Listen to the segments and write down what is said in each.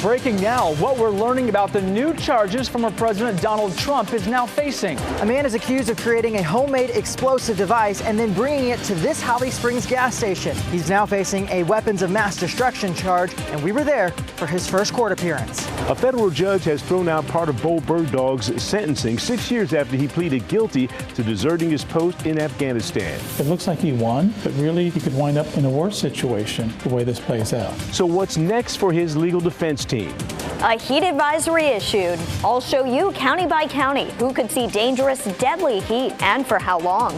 Breaking now, what we're learning about the new charges former President Donald Trump is now facing. A man is accused of creating a homemade explosive device and then bringing it to this Holly Springs gas station. He's now facing a weapons of mass destruction charge, and we were there for his first court appearance. A federal judge has thrown out part of Bo Bergdorf's sentencing 6 years after he pleaded guilty to deserting his post in Afghanistan. It looks like he won, but really he could wind up in a worse situation the way this plays out. So what's next for his legal defense team? A heat advisory issued. I'll show you county by county who could see dangerous, deadly heat and for how long.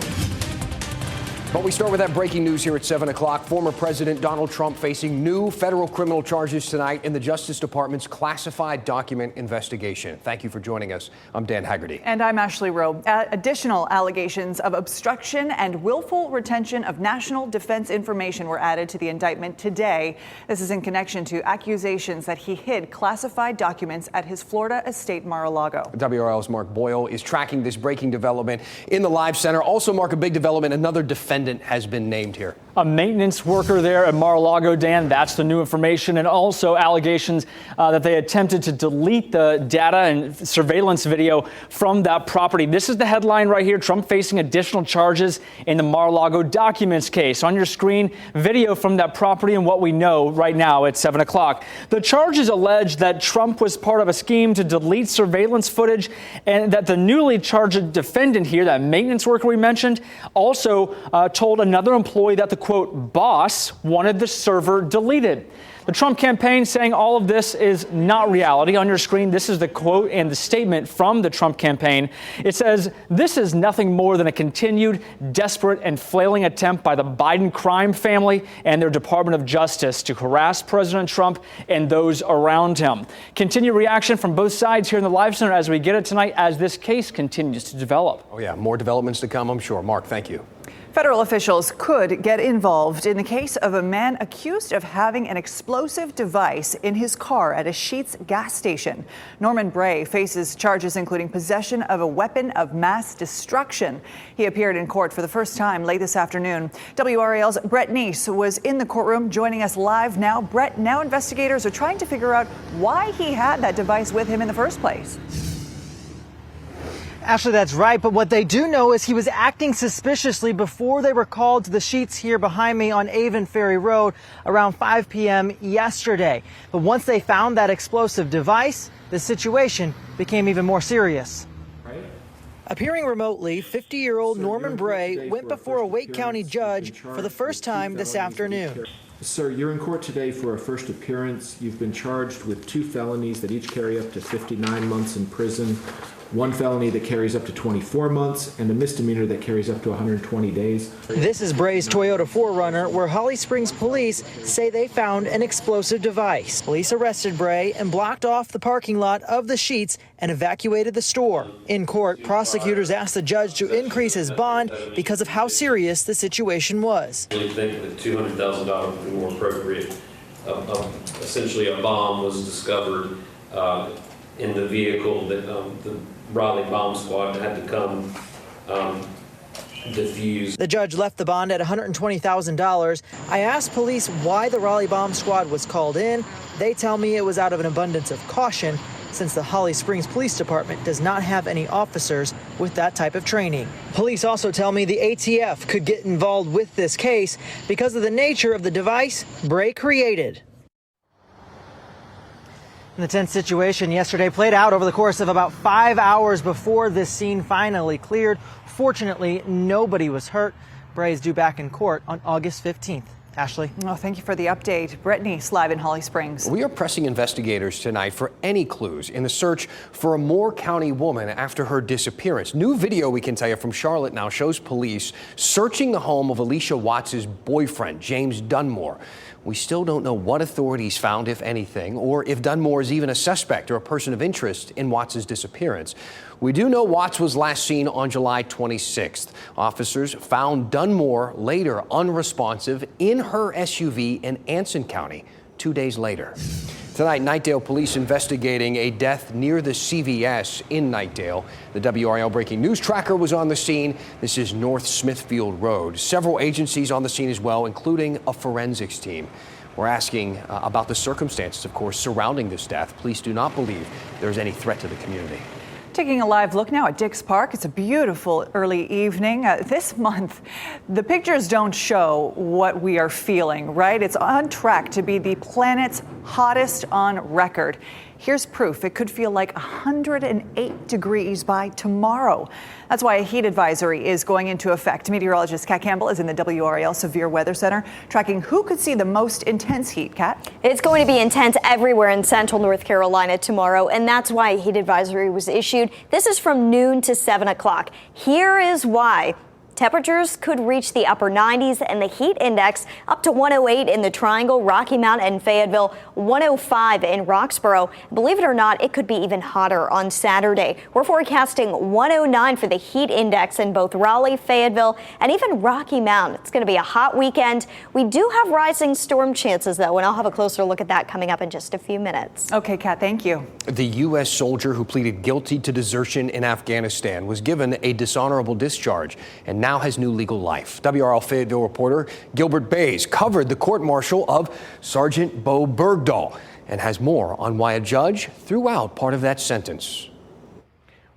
But we start with that breaking news here at 7 o'clock. Former President Donald Trump facing new federal criminal charges tonight in the Justice Department's classified document investigation. Thank you for joining us. I'm Dan Haggerty. And I'm Ashley Rowe. Additional allegations of obstruction and willful retention of national defense information were added to the indictment today. This is in connection to accusations that he hid classified documents at his Florida estate Mar-a-Lago. WRAL's Mark Boyle is tracking this breaking development in the Live Center. Also, Mark, a big development. Another defendant has been named here. A maintenance worker there at Mar-a-Lago, Dan. That's the new information. And also allegations that they attempted to delete the data and surveillance video from that property. This is the headline right here. Trump facing additional charges in the Mar-a-Lago documents case. On your screen, video from that property and what we know right now at 7 o'clock. The charges allege that Trump was part of a scheme to delete surveillance footage and that the newly charged defendant here, that maintenance worker we mentioned, also told another employee that the, quote, boss wanted the server deleted. The Trump campaign saying all of this is not reality. On your screen, this is the quote and the statement from the Trump campaign. It says, "This is nothing more than a continued, desperate and flailing attempt by the Biden crime family and their Department of Justice to harass President Trump and those around him." Continued reaction from both sides here in the Live Center as we get it tonight as this case continues to develop. Oh, yeah, more developments to come, I'm sure. Mark, thank you. Federal officials could get involved in the case of a man accused of having an explosive device in his car at a Sheetz gas station. Norman Bray faces charges including possession of a weapon of mass destruction. He appeared in court for the first time late this afternoon. WRAL's Brett Neese was in the courtroom joining us live now. Brett, now investigators are trying to figure out why he had that device with him in the first place. Ashley, that's right. But what they do know is he was acting suspiciously before they were called to the Sheetz here behind me on Avon Ferry Road around 5 p.m. yesterday. But once they found that explosive device, the situation became even more serious. Appearing remotely, 50-year-old Norman Bray went before a Wake County judge for the first time this afternoon. Sir, you're in court today for a first appearance. You've been charged with 2 felonies that each carry up to 59 months in prison, 1 felony that carries up to 24 months, and a misdemeanor that carries up to 120 days. This is Bray's Toyota 4Runner, where Holly Springs police say they found an explosive device. Police arrested Bray and blocked off the parking lot of the Sheetz and evacuated the store. In court, prosecutors asked the judge to increase his bond because of how serious the situation was. I really think that $200,000 would be more appropriate. Essentially, a bomb was discovered in the vehicle that the Raleigh bomb squad had to come defuse. The judge left the bond at $120,000. I asked police why the Raleigh bomb squad was called in. They tell me it was out of an abundance of caution, since the Holly Springs Police Department does not have any officers with that type of training. Police also tell me the ATF could get involved with this case because of the nature of the device Bray created. The tense situation yesterday played out over the course of about 5 hours before this scene finally cleared. Fortunately, nobody was hurt. Bray is due back in court on August 15th. Ashley. Oh, thank you for the update. Brett Neese live in Holly Springs. We are pressing investigators tonight for any clues in the search for a Moore County woman after her disappearance. New video, we can tell you, from Charlotte now shows police searching the home of Alicia Watts' boyfriend, James Dunmore. We still don't know what authorities found, if anything, or if Dunmore is even a suspect or a person of interest in Watts' disappearance. We do know Watts was last seen on July 26th. Officers found Dunmore later unresponsive in her SUV in Anson County 2 days later. Tonight, Knightdale police investigating a death near the CVS in Knightdale. The WRAL breaking news tracker was on the scene. This is North Smithfield Road. Several agencies on the scene as well, including a forensics team. We're asking about the circumstances, of course, surrounding this death. Police do not believe there's any threat to the community. Taking a live look now at Dix Park. It's a beautiful early evening. This month, the pictures don't show what we are feeling, right? It's on track to be the planet's hottest on record. Here's proof. It could feel like 108 degrees by tomorrow. That's why a heat advisory is going into effect. Meteorologist Kat Campbell is in the WRAL Severe Weather Center, tracking who could see the most intense heat. Kat? It's going to be intense everywhere in central North Carolina tomorrow, and that's why a heat advisory was issued. This is from noon to 7 o'clock. Here is why. Temperatures could reach the upper 90s and the heat index up to 108 in the Triangle, Rocky Mount and Fayetteville, 105 in Roxborough. Believe it or not, it could be even hotter on Saturday. We're forecasting 109 for the heat index in both Raleigh, Fayetteville, and even Rocky Mount. It's going to be a hot weekend. We do have rising storm chances, though, and I'll have a closer look at that coming up in just a few minets. Okay, Kat, thank you. The U.S. soldier who pleaded guilty to desertion in Afghanistan was given a dishonorable discharge and now has new legal life. WRAL Fayetteville reporter Gilbert Bays covered the court-martial of Sergeant Bo Bergdahl and has more on why a judge threw out part of that sentence.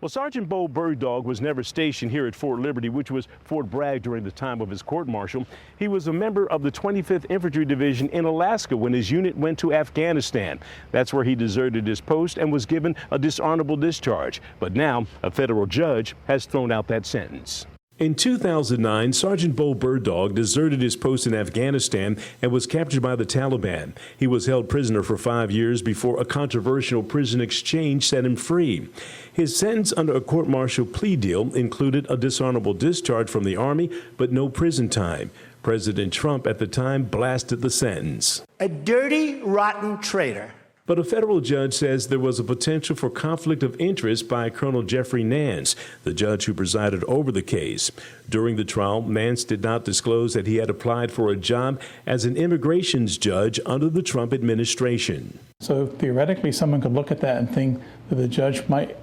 Well, Sergeant Bo Bergdahl was never stationed here at Fort Liberty, which was Fort Bragg during the time of his court-martial. He was a member of the 25th Infantry Division in Alaska when his unit went to Afghanistan. That's where he deserted his post and was given a dishonorable discharge. But now a federal judge has thrown out that sentence. In 2009, Sergeant Bo Bergdahl deserted his post in Afghanistan and was captured by the Taliban. He was held prisoner for 5 years before a controversial prison exchange set him free. His sentence under a court-martial plea deal included a dishonorable discharge from the Army, but no prison time. President Trump at the time blasted the sentence. A dirty, rotten traitor. But a federal judge says there was a potential for conflict of interest by Colonel Jeffrey Nance, the judge who presided over the case. During the trial, Nance did not disclose that he had applied for a job as an immigrations judge under the Trump administration. So theoretically, someone could look at that and think that the judge might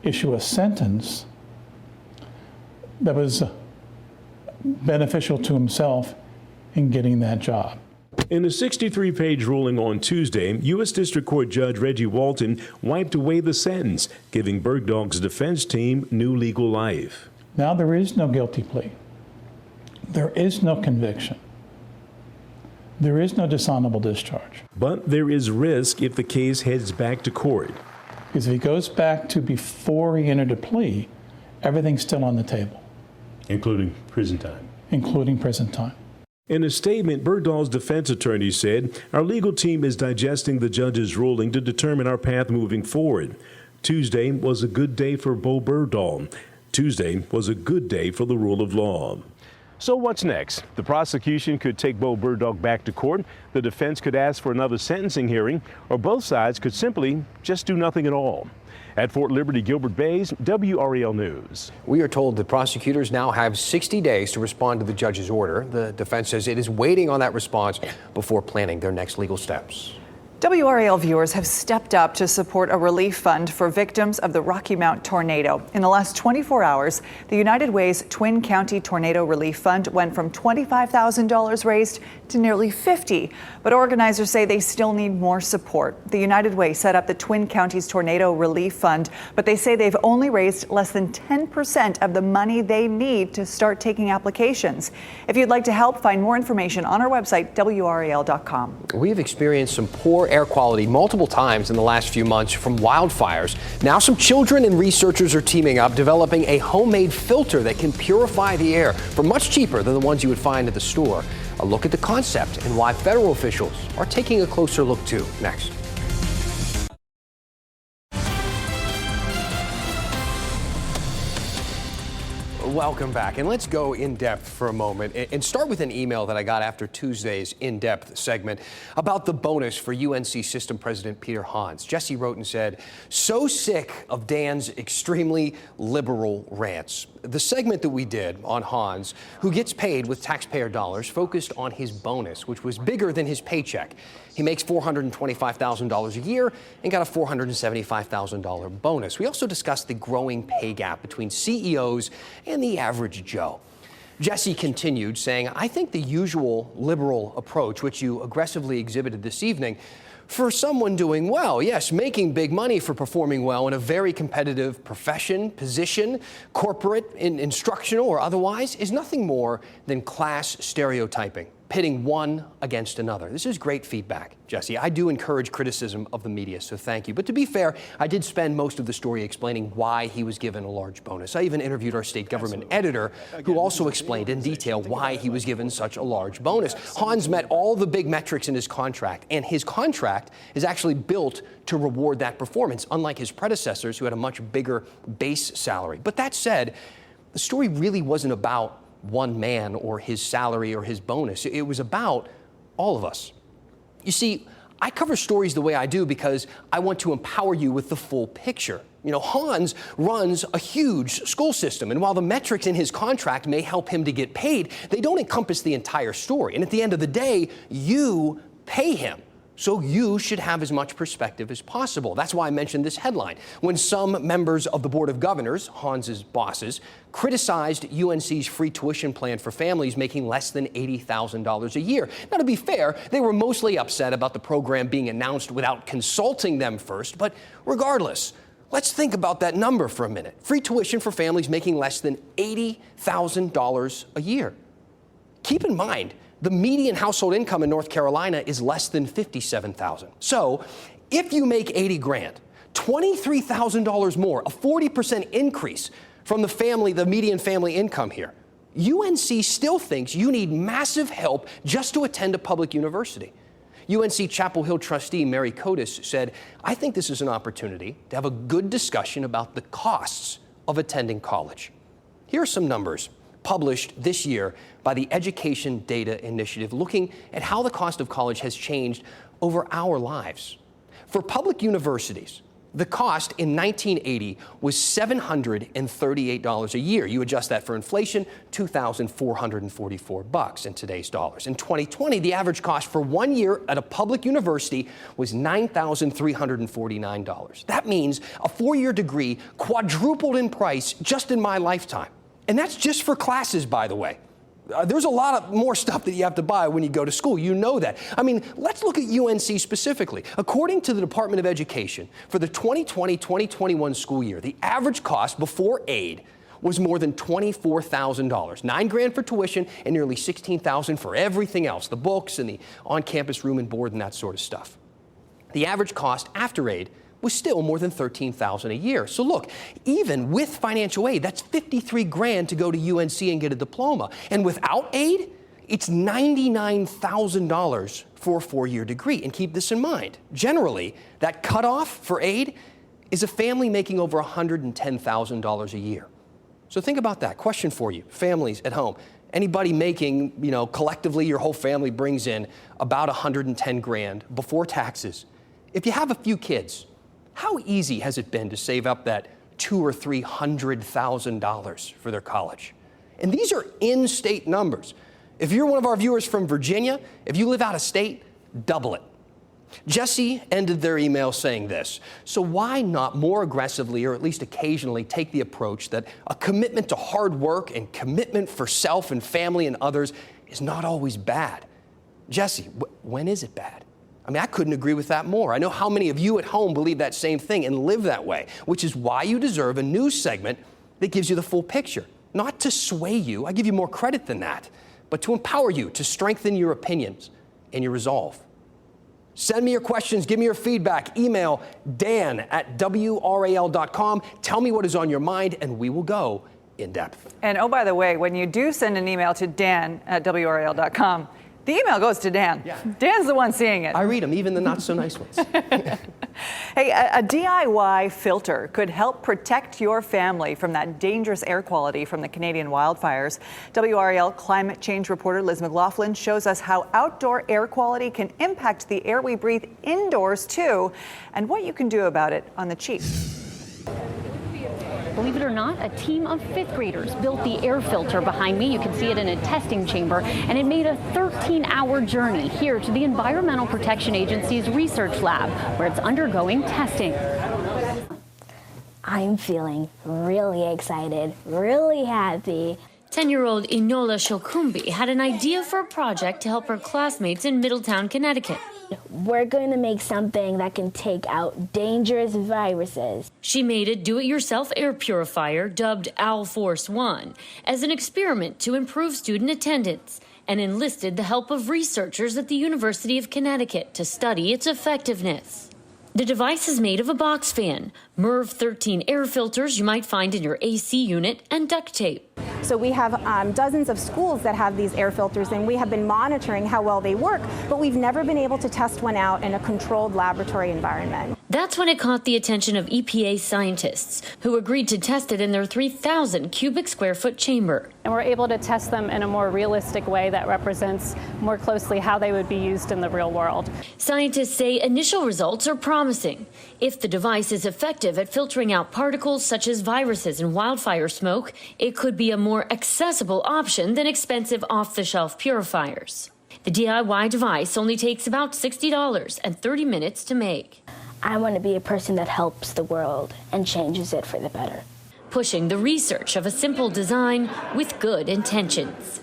issue a sentence that was beneficial to himself in getting that job. In a 63-page ruling on Tuesday, U.S. District Court Judge Reggie Walton wiped away the sentence, giving Bergdahl's defense team new legal life. Now there is no guilty plea. There is no conviction. There is no dishonorable discharge. But there is risk if the case heads back to court. Because if he goes back to before he entered a plea, everything's still on the table. Including prison time. Including prison time. In a statement, Bergdahl's defense attorney said, "Our legal team is digesting the judge's ruling to determine our path moving forward. Tuesday was a good day for Bo Bergdahl. Tuesday was a good day for the rule of law." So what's next? The prosecution could take Bo Bergdahl back to court, the defense could ask for another sentencing hearing, or both sides could simply just do nothing at all. At Fort Liberty, Gilbert Bays, WRAL News. We are told that prosecutors now have 60 days to respond to the judge's order. The defense says it is waiting on that response before planning their next legal steps. WRAL viewers have stepped up to support a relief fund for victims of the Rocky Mount tornado. In the last 24 hours, the United Way's Twin County Tornado Relief Fund went from $25,000 raised to nearly $50,000. But organizers say they still need more support. The United Way set up the Twin Counties Tornado Relief Fund, but they say they've only raised less than 10% of the money they need to start taking applications. If you'd like to help, find more information on our website, WRAL.com. We've experienced some poor air quality multiple times in the last few months from wildfires. Now some children and researchers are teaming up, developing a homemade filter that can purify the air for much cheaper than the ones you would find at the store. A look at the concept and why federal officials are taking a closer look too. Next. Welcome back, and let's go in depth for a moment and start with an email that I got after Tuesday's in-depth segment about the bonus for UNC System President Peter Hans. Jesse wrote and said, "So sick of Dan's extremely liberal rants." The segment that we did on Hans, who gets paid with taxpayer dollars, focused on his bonus, which was bigger than his paycheck. He makes $425,000 a year and got a $475,000 bonus. We also discussed the growing pay gap between CEOs and the average Joe. Jesse continued, saying, I think the usual liberal approach, which you aggressively exhibited this evening, for someone doing well, yes, making big money for performing well in a very competitive profession, position, corporate, instructional, or otherwise, is nothing more than class stereotyping, pitting one against another. This is great feedback, Jesse. I do encourage criticism of the media, so thank you. But to be fair, I did spend most of the story explaining why he was given a large bonus. I even interviewed our state government editor, who also explained in detail why he was given such a large bonus. Hans met all the big metrics in his contract, and his contract is actually built to reward that performance, unlike his predecessors who had a much bigger base salary. But that said, the story really wasn't about one man or his salary or his bonus. It was about all of us. You see, I cover stories the way I do because I want to empower you with the full picture. You know, Hans runs a huge school system, and while the metrics in his contract may help him to get paid, they don't encompass the entire story. And at the end of the day, you pay him. So you should have as much perspective as possible. That's why I mentioned this headline. When some members of the Board of Governors, Hans's bosses, criticized UNC's free tuition plan for families making less than $80,000 a year. Now, to be fair, they were mostly upset about the program being announced without consulting them first. But regardless, let's think about that number for a minute. Free tuition for families making less than $80,000 a year. Keep in mind, the median household income in North Carolina is less than $57,000. So if you make 80 grand, $23,000 more, a 40% increase from the median family income here, UNC still thinks you need massive help just to attend a public university. UNC Chapel Hill trustee Mary Cotis said, I think this is an opportunity to have a good discussion about the costs of attending college. Here are some numbers published this year by the Education Data Initiative, looking at how the cost of college has changed over our lives. For public universities, the cost in 1980 was $738 a year. You adjust that for inflation, $2,444 in today's dollars. In 2020, the average cost for 1 year at a public university was $9,349. That means a 4-year degree quadrupled in price just in my lifetime. And that's just for classes, by the way. There's a lot of more stuff that you have to buy when you go to school. You know that. I mean, let's look at UNC specifically. According to the Department of Education, for the 2020-2021 school year, the average cost before aid was more than $24,000. $9 grand for tuition and nearly $16,000 for everything else, the books and the on-campus room and board and that sort of stuff. The average cost after aid was still more than $13,000 a year. So look, even with financial aid, that's $53 grand to go to UNC and get a diploma. And without aid, it's $99,000 for a 4-year degree. And keep this in mind. Generally, that cutoff for aid is a family making over $110,000 a year. So think about that. Question for you, families at home. Anybody making, collectively your whole family brings in about $110 grand before taxes. If you have a few kids, how easy has it been to save up that $200,000 or $300,000 for their college? And these are in-state numbers. If you're one of our viewers from Virginia, if you live out of state, double it. Jesse ended their email saying this, so why not more aggressively or at least occasionally take the approach that a commitment to hard work and commitment for self and family and others is not always bad? Jesse, when is it bad? I mean, I couldn't agree with that more. I know how many of you at home believe that same thing and live that way, which is why you deserve a news segment that gives you the full picture. Not to sway you, I give you more credit than that, but to empower you, to strengthen your opinions and your resolve. Send me your questions, give me your feedback. Email dan@WRAL.com. Tell me what is on your mind, and we will go in depth. And oh, by the way, when you do send an email to dan@WRAL.com, the email goes to Dan. Yeah. Dan's the one seeing it. I read them, even the not so nice ones. Hey, a DIY filter could help protect your family from that dangerous air quality from the Canadian wildfires. WRAL climate change reporter Liz McLaughlin shows us how outdoor air quality can impact the air we breathe indoors too, and what you can do about it on the cheap. Believe it or not, a team of 5th graders built the air filter behind me. You can see it in a testing chamber, and it made a 13-hour journey here to the Environmental Protection Agency's research lab, where it's undergoing testing. I'm feeling really excited, really happy. 10-year-old Inola Shokumbi had an idea for a project to help her classmates in Middletown, Connecticut. We're going to make something that can take out dangerous viruses. She made a do-it-yourself air purifier dubbed Owl Force One as an experiment to improve student attendance and enlisted the help of researchers at the University of Connecticut to study its effectiveness. The device is made of a box fan, MERV 13 air filters you might find in your AC unit, and duct tape. So we have dozens of schools that have these air filters, and we have been monitoring how well they work, but we've never been able to test one out in a controlled laboratory environment. That's when it caught the attention of EPA scientists, who agreed to test it in their 3,000 cubic square foot chamber. And we're able to test them in a more realistic way that represents more closely how they would be used in the real world. Scientists say initial results are promising. If the device is effective at filtering out particles such as viruses and wildfire smoke, it could be a more accessible option than expensive off-the-shelf purifiers. The DIY device only takes about $60 and 30 minutes to make. I want to be a person that helps the world and changes it for the better. Pushing the research of a simple design with good intentions.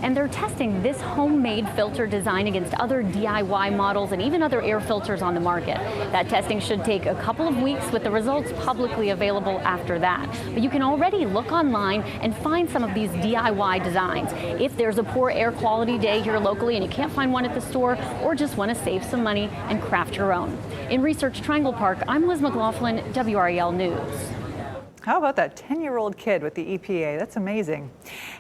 And they're testing this homemade filter design against other DIY models and even other air filters on the market. That testing should take a couple of weeks with the results publicly available after that. But you can already look online and find some of these DIY designs. If there's a poor air quality day here locally and you can't find one at the store, or just want to save some money and craft your own. In Research Triangle Park, I'm Liz McLaughlin, WRAL News. How about that 10-year-old kid with the EPA? That's amazing.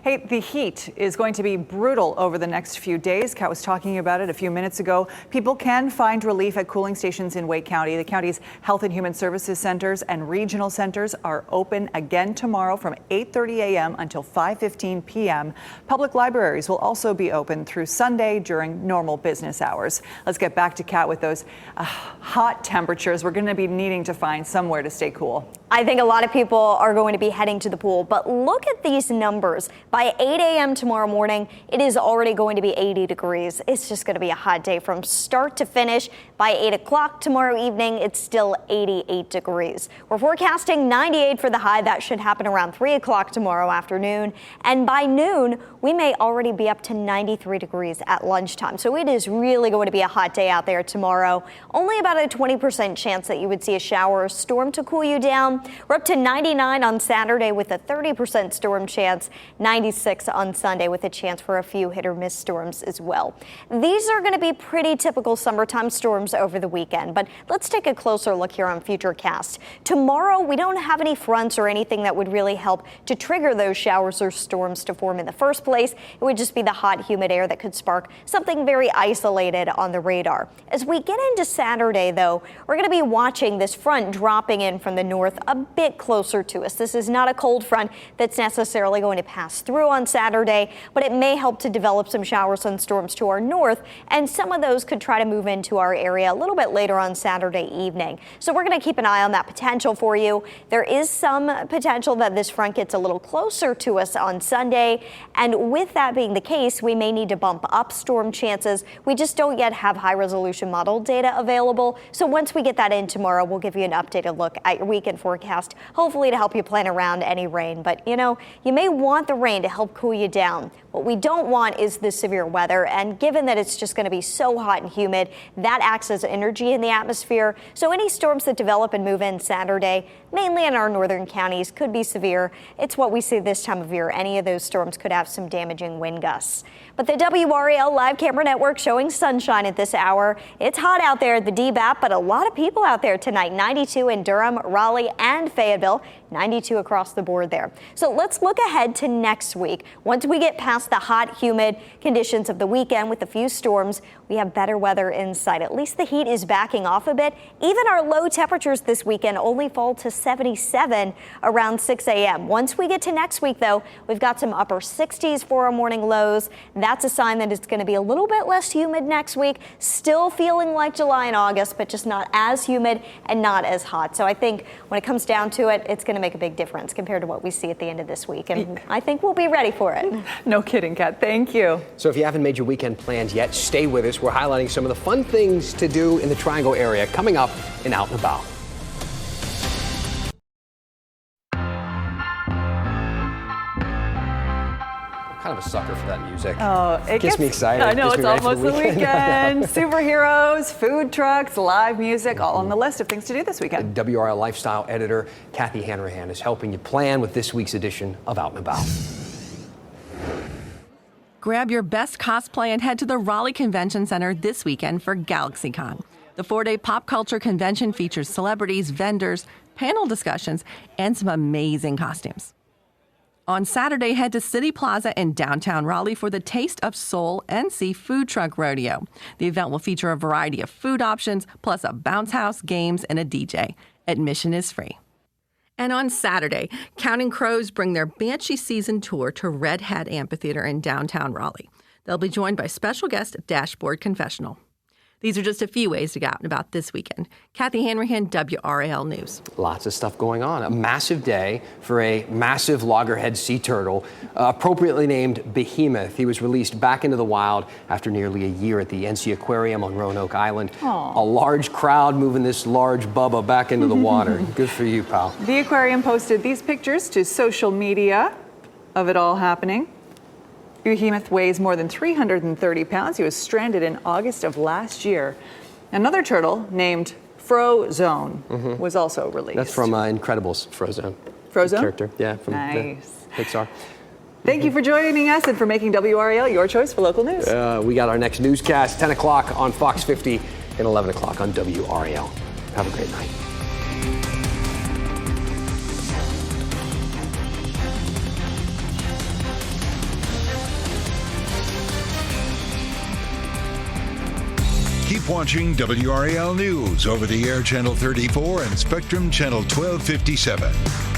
Hey, the heat is going to be brutal over the next few days. Kat was talking about it a few minutes ago. People can find relief at cooling stations in Wake County. The county's Health and Human Services centers and regional centers are open again tomorrow from 8:30 a.m. until 5:15 p.m. Public libraries will also be open through Sunday during normal business hours. Let's get back to Kat with those hot temperatures. We're going to be needing to find somewhere to stay cool. I think a lot of people are going to be heading to the pool, but look at these numbers. By 8 a.m. tomorrow morning, it is already going to be 80 degrees. It's just going to be a hot day from start to finish. By 8 o'clock tomorrow evening, it's still 88 degrees. We're forecasting 98 for the high. That should happen around 3 o'clock tomorrow afternoon. And by noon, we may already be up to 93 degrees at lunchtime. So it is really going to be a hot day out there tomorrow. Only about a 20% chance that you would see a shower or storm to cool you down. We're up to 99 on Saturday with a 30% storm chance, 96 on Sunday with a chance for a few hit or miss storms as well. These are going to be pretty typical summertime storms over the weekend, but let's take a closer look here on Futurecast. Tomorrow, we don't have any fronts or anything that would really help to trigger those showers or storms to form in the first place. It would just be the hot, humid air that could spark something very isolated on the radar. As we get into Saturday, though, we're going to be watching this front dropping in from the north a bit closer to us. This is not a cold front that's necessarily going to pass through on Saturday, but it may help to develop some showers and storms to our north, and some of those could try to move into our area a little bit later on Saturday evening. So we're going to keep an eye on that potential for you. There is some potential that this front gets a little closer to us on Sunday, and with that being the case, we may need to bump up storm chances. We just don't yet have high-resolution model data available, so once we get that in tomorrow, we'll give you an updated look at your weekend forecast, hopefully to help you plan around any rain. But you know, you may want the rain to help cool you down. What we don't want is the severe weather, and given that it's just going to be so hot and humid, that acts as energy in the atmosphere. So any storms that develop and move in Saturday, mainly in our northern counties, could be severe. It's what we see this time of year. Any of those storms could have some damaging wind gusts. But the WRAL live camera network showing sunshine at this hour. It's hot out there at the DBAP, but a lot of people out there tonight. 92 in Durham, Raleigh, and Fayetteville. 92 across the board there. So let's look ahead to next week. Once we get past the hot, humid conditions of the weekend with a few storms, we have better weather in sight. At least the heat is backing off a bit. Even our low temperatures this weekend only fall to 77 around 6 a.m. Once we get to next week, though, we've got some upper 60s for our morning lows. That's a sign that it's going to be a little bit less humid next week. Still feeling like July and August, but just not as humid and not as hot. So I think when it comes down to it, it's going to make a big difference compared to what we see at the end of this week. And I think we'll be ready for it. No kidding, Kat. Thank you. So if you haven't made your weekend plans yet, stay with us. We're highlighting some of the fun things to do in the Triangle area coming up in Out and About. kind of a sucker for that music. Oh, it gets me excited. I know, Gets it's me ready for almost the weekend. I know. Superheroes, food trucks, live music, all on the list of things to do this weekend. WRAL lifestyle editor Kathy Hanrahan is helping you plan with this week's edition of Out and About. Grab your best cosplay and head to the Raleigh Convention Center this weekend for GalaxyCon. The 4-day pop culture convention features celebrities, vendors, panel discussions, and some amazing costumes. On Saturday, head to City Plaza in downtown Raleigh for the Taste of Soul NC Food Truck Rodeo. The event will feature a variety of food options, plus a bounce house, games, and a DJ. Admission is free. And on Saturday, Counting Crows bring their Banshee Season Tour to Red Hat Amphitheater in downtown Raleigh. They'll be joined by special guest Dashboard Confessional. These are just a few ways to get out and about this weekend. Kathy Hanrahan, WRAL News. Lots of stuff going on. A massive day for a massive loggerhead sea turtle, appropriately named Behemoth. He was released back into the wild after nearly a year at the NC Aquarium on Roanoke Island. Aww. A large crowd moving this large bubba back into the water. Good for you, pal. The aquarium posted these pictures to social media of it all happening. Behemoth weighs more than 330 pounds. He was stranded in August of last year. Another turtle named Frozone was also released. That's from Incredibles, Frozone. Frozone? Character, yeah, from nice. Pixar. Thank you for joining us and for making WRAL your choice for local news. We got our next newscast, 10 o'clock on Fox 50 and 11 o'clock on WRAL. Have a great night. Keep watching WRAL News over the air Channel 34 and Spectrum Channel 1257.